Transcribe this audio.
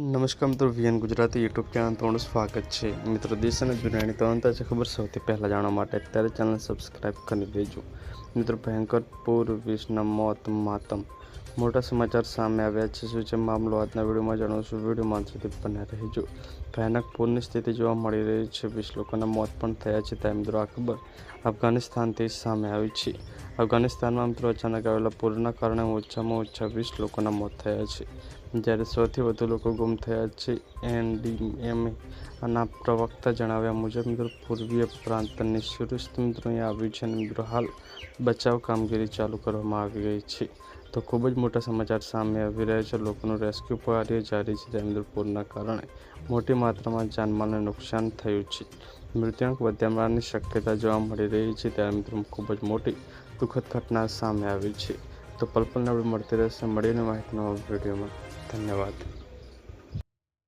નમસ્કાર મિત્રો, VN Gujarati YouTube channel તમારું સ્વાગત છે. મિત્રો, દેશ અને દુનિયાની તાજા ખબર સૌથી પહેલાં જાણવા માટે અત્યારે ચેનલ સબસ્ક્રાઇબ કરી દેજો. મિત્રો, ભયંકર પૂર, 20ના મોત, માતમ. મોટા સમાચાર સામે આવ્યા છે. શું છે મામલો આજના વિડીયોમાં જણાવશું. વિડીયોમાં સુધી બન્યા રહેજો. ભયાનક પૂરની સ્થિતિ જોવા મળી રહી છે. 20 લોકોના મોત પણ થયા છે. ત્યારે મિત્રો, આ ખબર અફઘાનિસ્તાનથી સામે આવી છે. અફઘાનિસ્તાનમાં મિત્રો અચાનક આવેલા પૂરના કારણે ઓછામાં ઓછા 20 લોકોના મોત થયા છે, જ્યારે સૌથી વધુ લોકો ગુમ થયા છે. એનડીએમએના પ્રવક્તા જણાવ્યા મુજબ મિત્રો પૂર્વીય પ્રાંતની સુરક્ષિત મિત્રો અહીં આવ્યું છે અને મિત્રો હાલ બચાવ કામગીરી ચાલુ કરવામાં આવી ગઈ છે. તો ખૂબ જ મોટા સમાચાર સામે આવી રહ્યા છે. લોકોનું રેસ્ક્યુ કાર્ય જારી છે. ત્યારે મિત્રો પૂરના કારણે મોટી માત્રામાં જાનમાલને નુકસાન થયું છે. મૃત્યુઆંક વધવાની શક્યતા જોવા મળી રહી છે. ત્યારે મિત્રો ખૂબ જ મોટી દુઃખદ ઘટના સામે આવી છે. તો પલ પલના મળતી રહેશે. મળીને માહિતીના વિડીયોમાં. ધન્યવાદ.